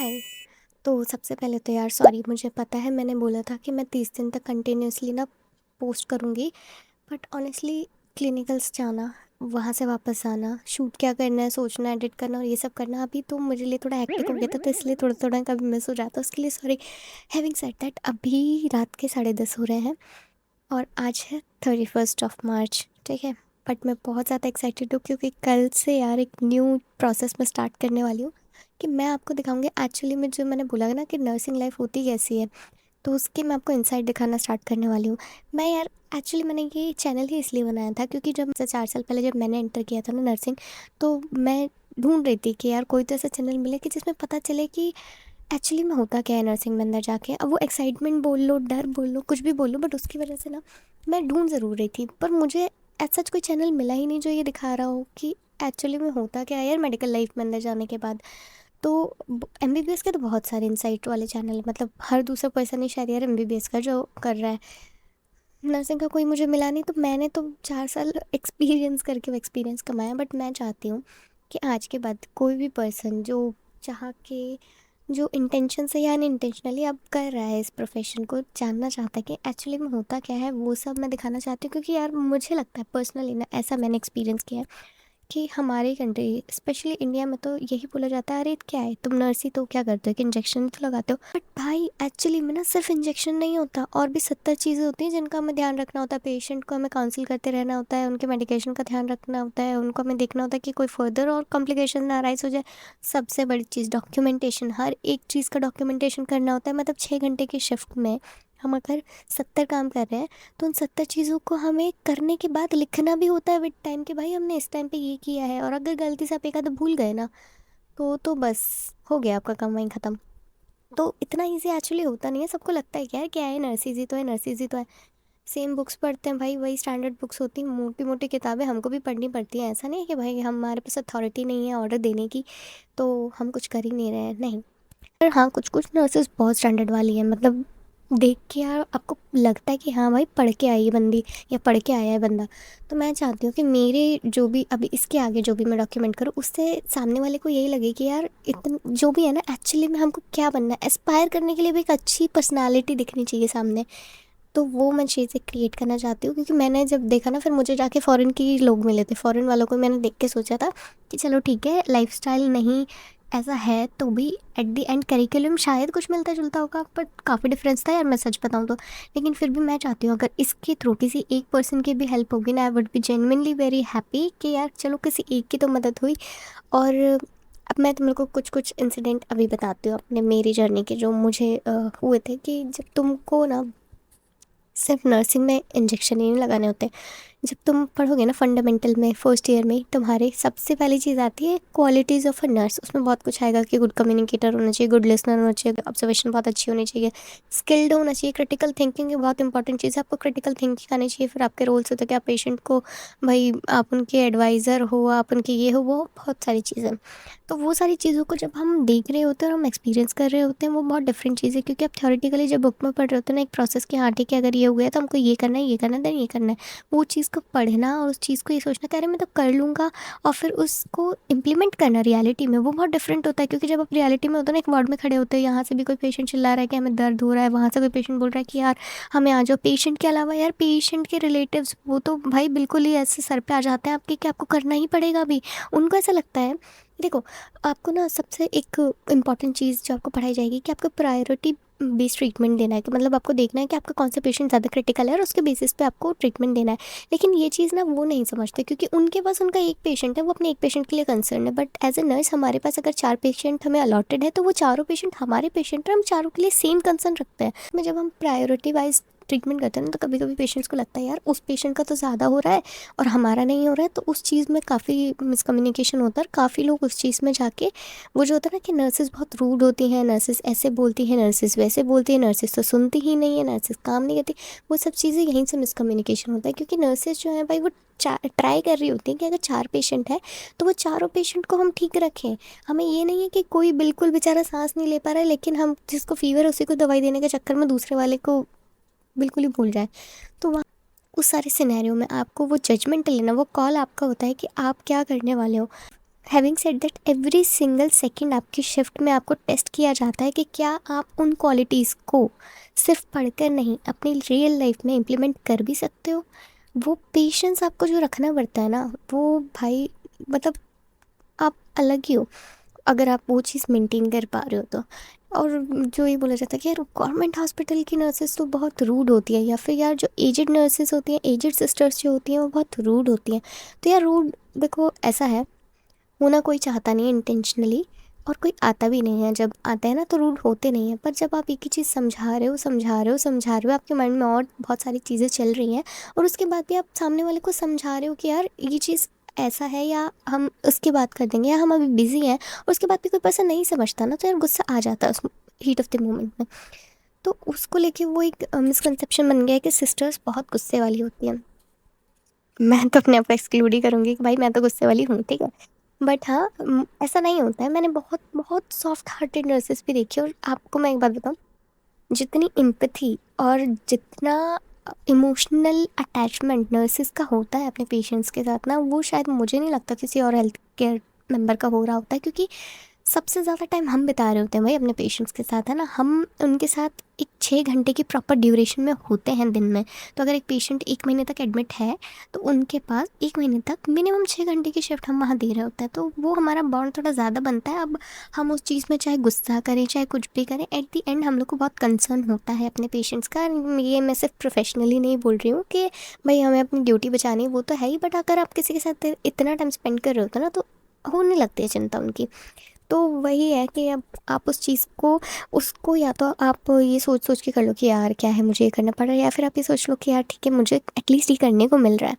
हाय। तो सबसे पहले तो यार सॉरी, मुझे पता है मैंने बोला था कि मैं 30 दिन तक कंटिन्यूअसली ना पोस्ट करूँगी। बट ऑनेस्टली क्लिनिकल्स जाना, वहाँ से वापस आना, शूट क्या करना है, सोचना, एडिट करना और ये सब करना अभी तो मेरे लिए थोड़ा हेक्टिक हो गया था, तो इसलिए थोड़ा-थोड़ा कभी मिस हो जाता है, उसके लिए सॉरी। हैविंग सेड दैट अभी रात के 10:30 हो रहे हैं और आज है 31st ऑफ मार्च, ठीक है? बट मैं बहुत ज़्यादा एक्साइटेड हूँ क्योंकि कल से यार एक न्यू प्रोसेस मैं स्टार्ट करने वाली हूँ कि मैं आपको दिखाऊँगी एक्चुअली में जो मैंने बोला ना कि नर्सिंग लाइफ होती कैसी है, तो उसके मैं आपको इनसाइट दिखाना स्टार्ट करने वाली हूँ। मैं यार एक्चुअली मैंने ये चैनल ही इसलिए बनाया था क्योंकि जब से 4 साल पहले जब मैंने एंटर किया था ना नर्सिंग, तो मैं ढूँढ रही थी कि यार कोई तो ऐसा चैनल मिले कि जिसमें पता चले कि एक्चुअली में होता क्या है नर्सिंग में अंदर जाके। अब वो एक्साइटमेंट बोल लो, डर बोल लो, कुछ भी बोल लो, बट उसकी वजह से ना मैं ढूँढ ज़रूर रही थी। पर मुझे ऐसा कोई चैनल मिला ही नहीं जो ये दिखा रहा हो कि एक्चुअली में होता क्या है यार मेडिकल लाइफ में अंदर जाने के बाद। तो एमबीबीएस के तो बहुत सारे इंसाइट वाले चैनल है, मतलब हर दूसरा पर्सन ही शायद यार एमबीबीएस का जो कर रहा है। नर्सिंग का कोई मुझे मिला नहीं, तो मैंने तो 4 साल एक्सपीरियंस करके वो एक्सपीरियंस कमाया। बट मैं चाहती हूँ कि आज के बाद कोई भी पर्सन जो चाह के, जो इंटेंशन से या अनइंटेंशनली अब कर रहा है इस प्रोफेशन को, जानना चाहता है कि एक्चुअली में होता क्या है, वो सब मैं दिखाना चाहती हूँ। क्योंकि यार मुझे लगता है पर्सनली ना, ऐसा मैंने एक्सपीरियंस किया है कि हमारी कंट्री स्पेशली इंडिया में तो यही बोला जाता है, अरे क्या है तुम नर्स ही तो क्या करते हो कि इंजेक्शन तो लगाते हो। बट भाई एक्चुअली में ना सिर्फ इंजेक्शन नहीं होता, और भी 70 चीज़ें होती हैं जिनका हमें ध्यान रखना होता है। पेशेंट को हमें काउंसिल करते रहना होता है, उनके मेडिकेशन का ध्यान रखना होता है, उनको हमें देखना होता है कि कोई फर्दर और कॉम्प्लिकेशन ना अराइज हो जाए। सबसे बड़ी चीज़ डॉक्यूमेंटेशन, हर एक चीज़ का डॉक्यूमेंटेशन करना होता है। मतलब 6 घंटे की शिफ्ट में हम अगर 70 काम कर रहे हैं, तो उन 70 चीज़ों को हमें करने के बाद लिखना भी होता है विद टाइम कि भाई हमने इस टाइम पे ये किया है। और अगर गलती से आप एक आधा भूल गए ना, तो बस हो गया आपका काम वहीं ख़त्म। तो इतना ईज़ी एक्चुअली होता नहीं है। सबको लगता है कि यार क्या है, नर्सिज़ ही तो है, नर्सिज़ ही तो है। सेम बुक्स पढ़ते हैं भाई, वही स्टैंडर्ड बुक्स होती हैं, मोटी-मोटी किताबें हमको भी पढ़नी पड़ती हैं। ऐसा नहीं है कि भाई हमारे पास अथॉरिटी नहीं है ऑर्डर देने की, तो हम कुछ कर ही नहीं रहे हैं, नहीं। पर हाँ, कुछ-कुछ नर्सेज़ बहुत स्टैंडर्ड वाली हैं, मतलब देख के यार आपको लगता है कि हाँ भाई पढ़ के आई है बंदी या पढ़ के आया है बंदा। तो मैं चाहती हूँ कि मेरे जो भी अभी इसके आगे जो भी मैं डॉक्यूमेंट करूँ, उससे सामने वाले को यही लगे कि यार जो भी है ना, एक्चुअली में हमको क्या बनना है, एस्पायर करने के लिए भी एक अच्छी पर्सनैलिटी दिखनी चाहिए सामने। तो वो मैं चीज़ें क्रिएट करना चाहती हूँ क्योंकि मैंने जब देखा ना, फिर मुझे जाके फ़ॉरेन के लोग मिले थे। फ़ॉरेन वालों को मैंने देख के सोचा था कि चलो ठीक है, लाइफ़स्टाइल नहीं ऐसा है तो भी एट द एंड करिकुलम शायद कुछ मिलता-जुलता होगा, बट काफ़ी डिफ़रेंस था यार, मैं सच बताऊँ तो। लेकिन फिर भी मैं चाहती हूँ अगर इसके थ्रू किसी एक पर्सन की भी हेल्प होगी ना, I would be genuinely very happy कि यार चलो किसी एक की तो मदद हुई। और अब मैं तुम लोग को कुछ-कुछ इंसिडेंट अभी बताती हूँ अपने मेरी जर्नी के, जो मुझे हुए थे कि जब तुमको ना सिर्फ नर्सिंग में इंजेक्शन ही नहीं लगाने होते। जब तुम पढ़ोगे ना फंडामेंटल में फर्स्ट ईयर में, तुम्हारे सबसे पहली चीज़ आती है क्वालिटीज़ ऑफ अ नर्स। उसमें बहुत कुछ आएगा कि गुड कम्युनिकेटर होना चाहिए, गुड लिसनर होना चाहिए, ऑब्जर्वेशन बहुत अच्छी होनी चाहिए, स्किल्ड होना चाहिए, क्रिटिकल थिंकिंग ये बहुत इंपॉर्टेंट चीज़ है। आपको क्रिटिकल थिंकिंग आनी चाहिए। फिर आपके रोल्स होते हैं कि आप पेशेंट को, भाई आप उनके एडवाइज़र हो, आप उनके ये हो, वो बहुत सारी चीज़ें। तो वो सारी चीज़ों को जब हम देख रहे होते हैं और हम एक्सपीरियंस कर रहे होते हैं, वो बहुत डिफरेंट चीज़ है। क्योंकि आप थ्योरेटिकली जब बुक में पढ़ रहे होते हैं ना एक प्रोसेस की, हाँ ठीक है अगर ये हो गया तो हमको ये करना है, ये करना है, देन ये करना है। वो चीज़ को पढ़ना और उस चीज़ को ये सोचना कि अरे मैं तो कर लूँगा, और फिर उसको इम्प्लीमेंट करना रियलिटी में, वो बहुत डिफरेंट होता है। क्योंकि जब आप रियलिटी में होते हो ना, एक वार्ड में खड़े होते हो, यहाँ से भी कोई पेशेंट चिल्ला रहा है कि हमें दर्द हो रहा है, वहाँ से कोई पेशेंट बोल रहा है कि यार हमें आ जाओ। पेशेंट के अलावा यार पेशेंट के रिलेटिव्स, वो तो भाई बिल्कुल ही ऐसे सर पे आ जाते हैं आपके कि आपको करना ही पड़ेगा अभी। उनको ऐसा लगता है, देखो आपको ना सबसे एक इम्पॉर्टेंट चीज़ जो आपको पढ़ाई जाएगी कि आपको प्रायोरिटी बेस्ड ट्रीटमेंट देना है। कि मतलब आपको देखना है कि आपका कौन सा पेशेंट ज़्यादा क्रिटिकल है और उसके बेसिस पे आपको ट्रीटमेंट देना है। लेकिन ये चीज़ ना वो नहीं समझते क्योंकि उनके पास उनका एक पेशेंट है, वो अपने एक पेशेंट के लिए कंसर्न है। बट एज ए नर्स हमारे पास अगर 4 पेशेंट हमें अलॉटेड है, तो वो चारों पेशेंट हमारे पेशेंट हैं, हम चारों के लिए सेम कंसर्न रखते हैं। में जब हम प्रायोरिटी वाइज ट्रीटमेंट करते हैं ना, तो कभी कभी पेशेंट्स को लगता है यार उस पेशेंट का तो ज़्यादा हो रहा है और हमारा नहीं हो रहा है। तो उस चीज़ में काफ़ी मिसकम्युनिकेशन होता है, और काफ़ी लोग उस चीज़ में जाके, वो जो होता है ना कि नर्सेज़ बहुत रूड होती हैं, नर्सेज़ ऐसे बोलती हैं, नर्सेज़ वैसे बोलती हैं, नर्सेज़ तो सुनती ही नहीं है, नर्सेज़ काम नहीं करती। वो सब चीज़ें यहीं से मिसकम्युनिकेशन होता है। क्योंकि नर्सेज़ जो हैं भाई, वो ट्राई कर रही होती हैं कि अगर 4 पेशेंट हैं तो वो चारों पेशेंट को हम ठीक रखें। हमें ये नहीं है कि कोई बिल्कुल बेचारा सांस नहीं ले पा रहा है, लेकिन हम जिसको फीवर है उसी को दवाई देने के चक्कर में दूसरे वाले को बिल्कुल ही भूल जाए। तो वहाँ उस सारे सिनेरियो में आपको वो जजमेंट लेना, वो कॉल आपका होता है कि आप क्या करने वाले हो। Having said that every single second आपकी शिफ्ट में आपको टेस्ट किया जाता है कि क्या आप उन क्वालिटीज़ को सिर्फ पढ़कर नहीं अपनी रियल लाइफ में इम्प्लीमेंट कर भी सकते हो। वो पेशेंस आपको जो रखना पड़ता है ना, वो भाई मतलब आप अलग ही हो अगर आप वो चीज़ मेंटेन कर पा रहे हो तो। और जो ये बोला जाता है कि यार गवर्नमेंट हॉस्पिटल की नर्सेस तो बहुत रूड होती है, या फिर यार जो एजेड नर्सेस होती हैं, एजेड सिस्टर्स जो होती हैं वो बहुत रूड होती हैं। तो यार रूड देखो ऐसा है, होना कोई चाहता नहीं है इंटेंशनली, और कोई आता भी नहीं है। जब आता है ना तो रूड होते नहीं हैं, पर जब आप एक ही चीज़ समझा रहे हो आपके माइंड में और बहुत सारी चीज़ें चल रही हैं, और उसके बाद भी आप सामने वाले को समझा रहे हो कि यार ये चीज़ ऐसा है, या हम उसकी बात कर देंगे, या हम अभी बिजी हैं, और उसके बाद भी कोई पर्सन नहीं समझता ना, तो यार गुस्सा आ जाता है उस हीट ऑफ द मोमेंट में। तो उसको लेके वो एक मिसकंसेप्शन बन गया है कि सिस्टर्स बहुत गुस्से वाली होती हैं। मैं तो अपने आप को एक्सक्लूड ही करूँगी कि भाई मैं तो गुस्से वाली हूँ, ठीक है। बट हाँ, ऐसा नहीं होता है। मैंने बहुत बहुत सॉफ्ट हार्टेड नर्सेस भी देखी, और आपको मैं एक बात बताऊँ, जितनी एम्पैथी और जितना इमोशनल अटैचमेंट नर्सेस का होता है अपने पेशेंट्स के साथ ना, वो शायद मुझे नहीं लगता किसी और हेल्थ केयर मेंबर का हो रहा होता है, क्योंकि सबसे ज़्यादा टाइम हम बिता रहे होते हैं भाई अपने पेशेंट्स के साथ, है ना। हम उनके साथ एक 6 घंटे की प्रॉपर ड्यूरेशन में होते हैं दिन में। तो अगर एक पेशेंट 1 महीने तक एडमिट है, तो उनके पास 1 महीने तक मिनिमम 6 घंटे की शिफ्ट हम वहाँ दे रहे होते हैं, तो वो हमारा बॉन्ड थोड़ा ज़्यादा बनता है। अब हम उस चीज़ में चाहे गुस्सा करें चाहे कुछ भी करें, एट दी एंड हम लोग को बहुत कंसर्न होता है अपने पेशेंट्स का। ये मैं सिर्फ प्रोफेशनली नहीं बोल रही हूँ कि भाई हमें अपनी ड्यूटी बचानी है, वो तो है ही, बट अगर आप किसी के साथ इतना टाइम स्पेंड कर रहे होते ना, तो होने लगती है चिंता उनकी। तो वही है कि अब आप उस चीज़ को, उसको या तो आप ये सोच सोच के कर लो कि यार क्या है, मुझे ये करना पड़ रहा है, या फिर आप ये सोच लो कि यार ठीक है, मुझे एटलीस्ट ये करने को मिल रहा है।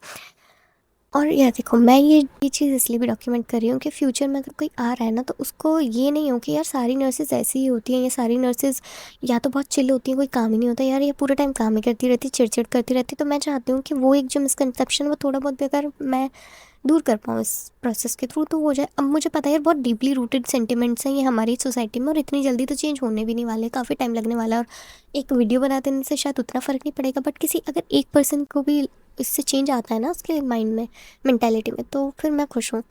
और यार देखो, मैं ये चीज़ इसलिए भी डॉक्यूमेंट कर रही हूँ कि फ्यूचर में अगर कोई आ रहा है ना, तो उसको ये नहीं हो कि यार सारी नर्सेज ऐसी ही होती हैं, या सारी नर्सेज या तो बहुत चिल होती हैं, कोई काम ही नहीं होता यार, ये पूरा टाइम काम ही करती रहती, चिड़चिड़ करती रहती। तो मैं चाहती हूँ कि वो एक जो मिसकंसेप्शन वो थोड़ा बहुत भी अगर मैं दूर कर पाऊँ इस प्रोसेस के थ्रू, तो हो जाए। अब मुझे पता है यार बहुत डीपली रूटेड सेंटिमेंट्स हैं ये हमारी सोसाइटी में, और इतनी जल्दी तो चेंज होने भी नहीं वाले, काफ़ी टाइम लगने वाला है। और एक वीडियो बना देने से शायद उतना फ़र्क नहीं पड़ेगा, बट किसी अगर एक पर्सन को भी इससे चेंज आता है ना उसके माइंड में, मेंटालिटी में, तो फिर मैं खुश हूँ।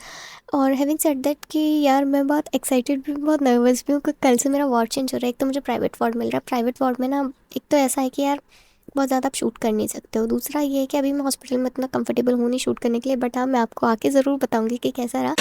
और हैविंग सेड दैट कि यार मैं बहुत एक्साइटेड भी बहुत नर्वस भी हूँ, क्योंकि कल से मेरा वार्ड चेंज हो रहा है। एक तो मुझे प्राइवेट वार्ड मिल रहा है। प्राइवेट वार्ड में ना, एक तो ऐसा है कि यार बहुत ज़्यादा आप शूट कर नहीं सकते हो। दूसरा ये है कि अभी मैं हॉस्पिटल में इतना कंफर्टेबल हूँ नहीं शूट करने के लिए, बट हाँ मैं आपको आके ज़रूर बताऊँगी कि कैसा रहा।